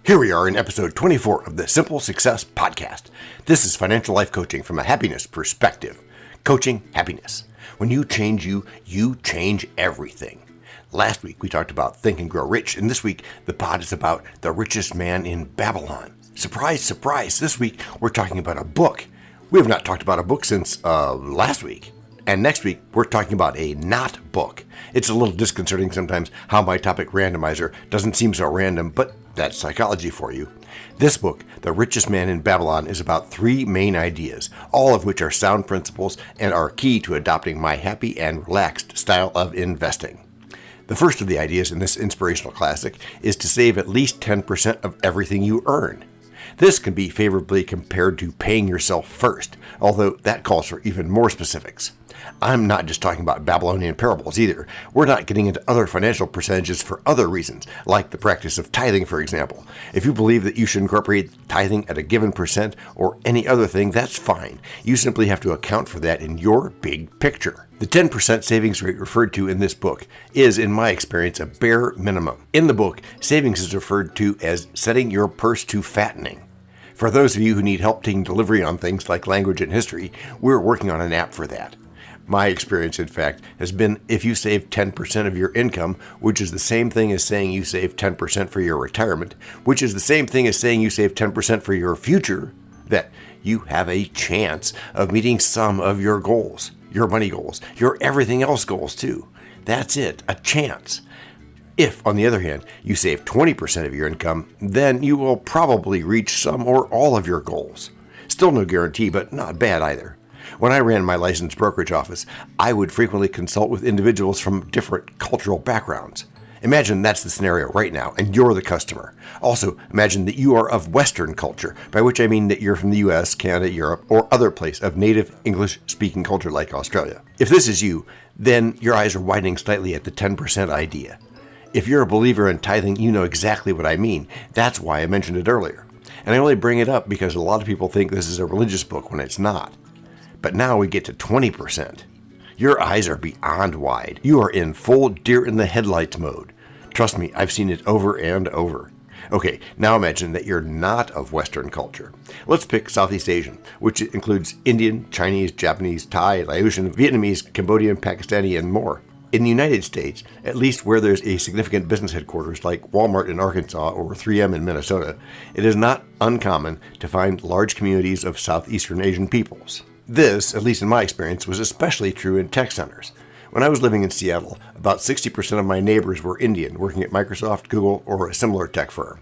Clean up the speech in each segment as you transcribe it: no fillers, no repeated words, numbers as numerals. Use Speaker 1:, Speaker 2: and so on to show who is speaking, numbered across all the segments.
Speaker 1: Here we are in episode 24 of the Simple Success Podcast. This is financial life coaching from a happiness perspective. Coaching happiness. When you change you change everything. Last week we talked about Think and Grow Rich, and this week the pod is about the richest man in Babylon. Surprise, surprise, this week we're talking about a book. We have not talked about a book since last week. And next week we're talking about a not book. It's a little disconcerting sometimes how my topic randomizer doesn't seem so random, but that's psychology for you. This book, The Richest Man in Babylon, is about three main ideas, all of which are sound principles and are key to adopting my happy and relaxed style of investing. The first of the ideas in this inspirational classic is to save at least 10% of everything you earn. This can be favorably compared to paying yourself first, although that calls for even more specifics. I'm not just talking about Babylonian parables either. We're not getting into other financial percentages for other reasons, like the practice of tithing, for example. If you believe that you should incorporate tithing at a given percent or any other thing, that's fine. You simply have to account for that in your big picture. The 10% savings rate referred to in this book is, in my experience, a bare minimum. In the book, savings is referred to as setting your purse to fattening. For those of you who need help taking delivery on things like language and history, we're working on an app for that. My experience, in fact, has been if you save 10% of your income, which is the same thing as saying you save 10% for your retirement, which is the same thing as saying you save 10% for your future, that you have a chance of meeting some of your goals, your money goals, your everything else goals too. That's it, a chance. If, on the other hand, you save 20% of your income, then you will probably reach some or all of your goals. Still no guarantee, but not bad either. When I ran my licensed brokerage office, I would frequently consult with individuals from different cultural backgrounds. Imagine that's the scenario right now, and you're the customer. Also, imagine that you are of Western culture, by which I mean that you're from the US, Canada, Europe, or other place of native English-speaking culture like Australia. If this is you, then your eyes are widening slightly at the 10% idea. If you're a believer in tithing, you know exactly what I mean. That's why I mentioned it earlier. And I only bring it up because a lot of people think this is a religious book when it's not. But now we get to 20%. Your eyes are beyond wide. You are in full deer in the headlights mode. Trust me, I've seen it over and over. Okay, now imagine that you're not of Western culture. Let's pick Southeast Asian, which includes Indian, Chinese, Japanese, Thai, Laotian, Vietnamese, Cambodian, Pakistani, and more. In the United States, at least where there's a significant business headquarters like Walmart in Arkansas or 3M in Minnesota, it is not uncommon to find large communities of Southeastern Asian peoples. This, at least in my experience, was especially true in tech centers. When I was living in Seattle, about 60% of my neighbors were Indian, working at Microsoft, Google, or a similar tech firm.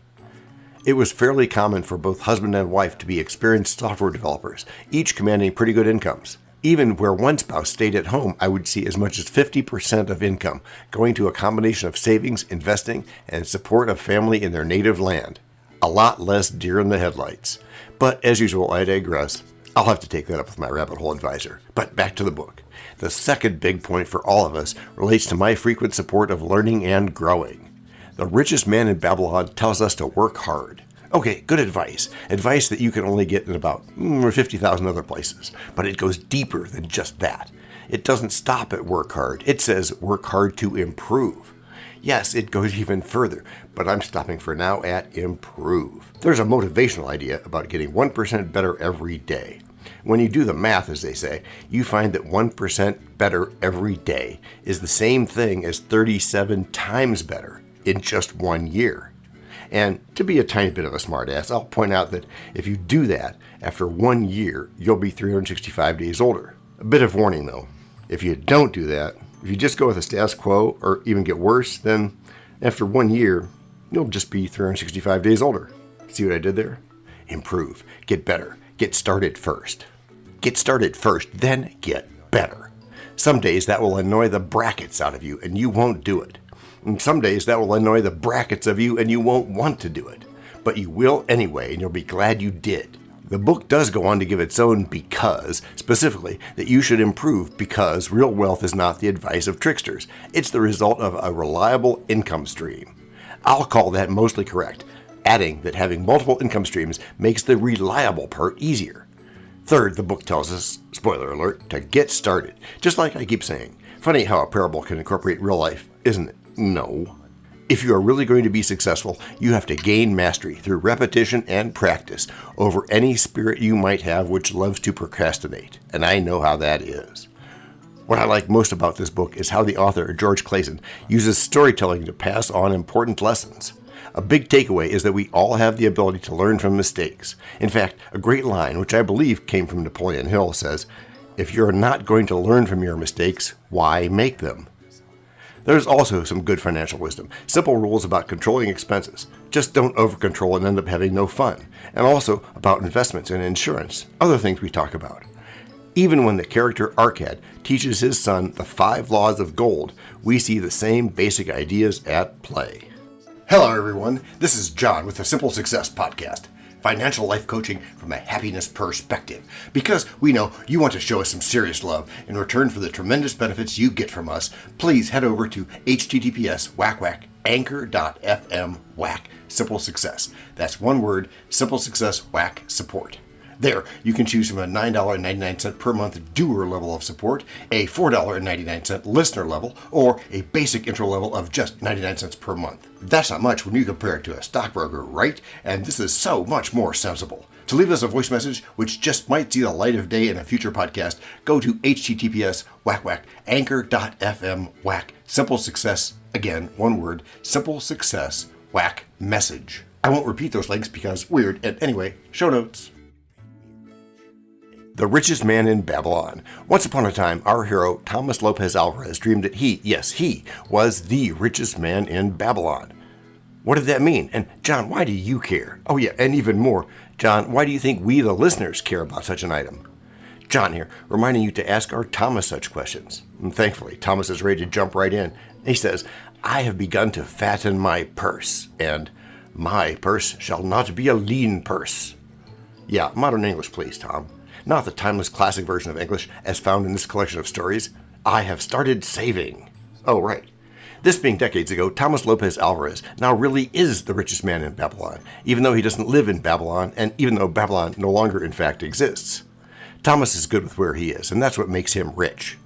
Speaker 1: It was fairly common for both husband and wife to be experienced software developers, each commanding pretty good incomes. Even where one spouse stayed at home, I would see as much as 50% of income going to a combination of savings, investing, and support of family in their native land. A lot less deer in the headlights. But as usual, I digress. I'll have to take that up with my rabbit hole advisor. But back to the book. The second big point for all of us relates to my frequent support of learning and growing. The Richest Man in Babylon tells us to work hard. Okay, good advice. Advice that you can only get in about 50,000 other places. But it goes deeper than just that. It doesn't stop at work hard. It says work hard to improve. Yes, it goes even further, but I'm stopping for now at improve. There's a motivational idea about getting 1% better every day. When you do the math, as they say, you find that 1% better every day is the same thing as 37 times better in just 1 year. And to be a tiny bit of a smartass, I'll point out that if you do that, after 1 year, you'll be 365 days older. A bit of warning though, if you don't do that, if you just go with the status quo or even get worse, then after 1 year, you'll just be 365 days older. See what I did there? Improve, get better, get started first. Get started first, then get better. Some days that will annoy the brackets out of you and you won't do it. And some days that will annoy the brackets of you and you won't want to do it. But you will anyway and you'll be glad you did. The book does go on to give its own because, specifically, that you should improve because real wealth is not the advice of tricksters. It's the result of a reliable income stream. I'll call that mostly correct, adding that having multiple income streams makes the reliable part easier. Third, the book tells us, spoiler alert, to get started. Just like I keep saying. Funny how a parable can incorporate real life, isn't it? No. If you are really going to be successful, you have to gain mastery through repetition and practice over any spirit you might have which loves to procrastinate, and I know how that is. What I like most about this book is how the author, George Clason, uses storytelling to pass on important lessons. A big takeaway is that we all have the ability to learn from mistakes. In fact, a great line, which I believe came from Napoleon Hill, says, "If you're not going to learn from your mistakes, why make them?" There's also some good financial wisdom, simple rules about controlling expenses. Just don't over-control and end up having no fun. And also about investments and insurance, other things we talk about. Even when the character Arcad teaches his son the 5 laws of gold, we see the same basic ideas at play. Hello everyone, this is John with the Simple Success Podcast. Financial life coaching from a happiness perspective. Because we know you want to show us some serious love in return for the tremendous benefits you get from us, please head over to https://anchor.fm simple success. That's one word, simple success support. There, you can choose from a $9.99 per month doer level of support, a $4.99 listener level, or a basic intro level of just 99 cents per month. That's not much when you compare it to a stockbroker, right? And this is so much more sensible. To leave us a voice message, which just might see the light of day in a future podcast, go to https://anchor.fm simple success, again, one word, simple success message. I won't repeat those links because weird, and anyway, show notes. The Richest Man in Babylon. Once upon a time, our hero, Thomas Lopez Alvarez, dreamed that he was the richest man in Babylon. What did that mean? And John, why do you care? Oh yeah, and even more, John, why do you think we, the listeners, care about such an item? John here, reminding you to ask our Thomas such questions. And thankfully, Thomas is ready to jump right in. He says, "I have begun to fatten my purse, and my purse shall not be a lean purse." Yeah, modern English, please, Tom. Not the timeless classic version of English as found in this collection of stories. I have started saving. Oh, right. This being decades ago, Thomas Lopez Alvarez now really is the richest man in Babylon, even though he doesn't live in Babylon, and even though Babylon no longer in fact exists. Thomas is good with where he is, and that's what makes him rich.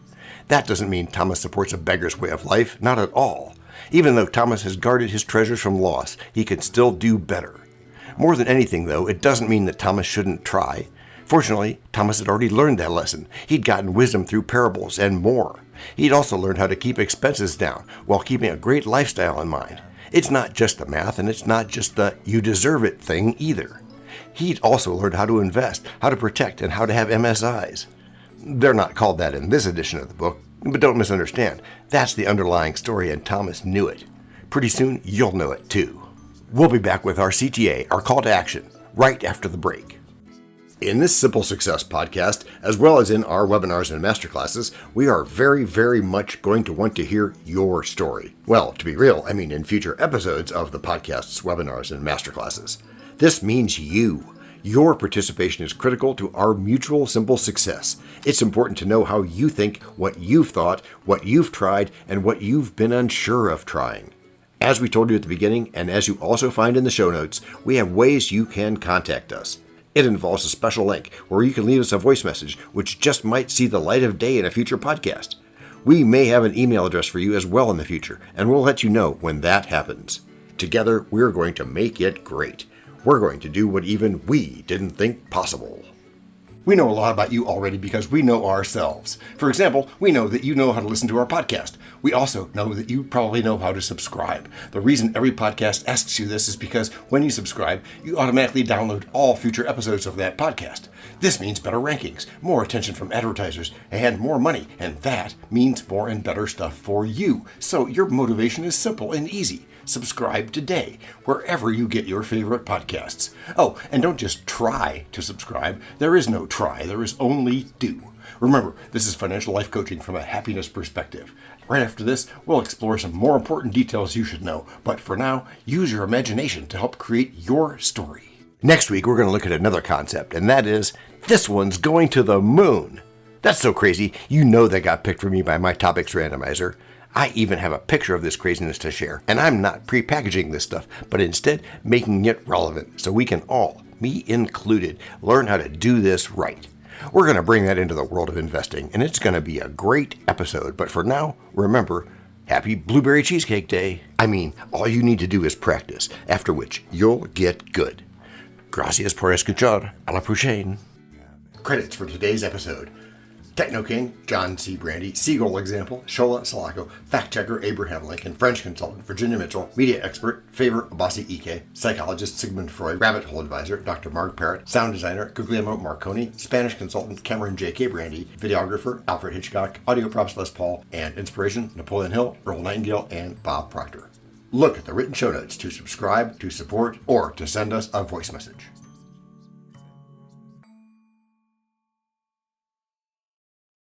Speaker 1: That doesn't mean Thomas supports a beggar's way of life, not at all. Even though Thomas has guarded his treasures from loss, he can still do better. More than anything, though, it doesn't mean that Thomas shouldn't try. Fortunately, Thomas had already learned that lesson. He'd gotten wisdom through parables and more. He'd also learned how to keep expenses down while keeping a great lifestyle in mind. It's not just the math, and it's not just the you deserve it thing either. He'd also learned how to invest, how to protect, and how to have MSIs. They're not called that in this edition of the book, but don't misunderstand. That's the underlying story, and Thomas knew it. Pretty soon, you'll know it too. We'll be back with our CTA, our call to action, right after the break. In this Simple Success podcast, as well as in our webinars and masterclasses, we are very, very much going to want to hear your story. Well, to be real, I mean in future episodes of the podcast's webinars and masterclasses. This means you. Your participation is critical to our mutual simple success. It's important to know how you think, what you've thought, what you've tried, and what you've been unsure of trying. As we told you at the beginning, and as you also find in the show notes, we have ways you can contact us. It involves a special link where you can leave us a voice message, which just might see the light of day in a future podcast. We may have an email address for you as well in the future, and we'll let you know when that happens. Together, we're going to make it great. We're going to do what even we didn't think possible. We know a lot about you already because we know ourselves. For example, we know that you know how to listen to our podcast. We also know that you probably know how to subscribe. The reason every podcast asks you this is because when you subscribe, you automatically download all future episodes of that podcast. This means better rankings, more attention from advertisers, and more money, and that means more and better stuff for you. So your motivation is simple and easy. Subscribe today, wherever you get your favorite podcasts. Oh, and don't just try to subscribe. There is no try, there is only do. Remember, this is financial life coaching from a happiness perspective. Right after this, we'll explore some more important details you should know. But for now, use your imagination to help create your story. Next week, we're going to look at another concept, and that is, this one's going to the moon. That's so crazy, you know that got picked for me by my topics randomizer. I even have a picture of this craziness to share, and I'm not pre-packaging this stuff, but instead making it relevant so we can all, me included, learn how to do this right. We're going to bring that into the world of investing, and it's going to be a great episode. But for now, remember, Happy Blueberry Cheesecake Day. I mean, all you need to do is practice, after which you'll get good. Gracias por escuchar. A la prochaine. Credits for today's episode. Techno King, John C. Brandy, Seagull Example, Shola, Salako, Fact Checker, Abraham Lincoln, French Consultant, Virginia Mitchell, Media Expert, Favour, Obasi-Ike, Psychologist, Sigmund Freud, Rabbit Hole Advisor, Dr. Marg, Perrott, Sound Designer, Gugliemo, Marconi, Spanish Consultant, Cameron J.K. Brandy, Videographer, Alfred Hitchcock, Audio Props, Les Paul, and Inspiration, Napoleon Hill, Earl Nightingale, and Bob Proctor. Look at the written show notes to subscribe, to support, or to send us a voice message.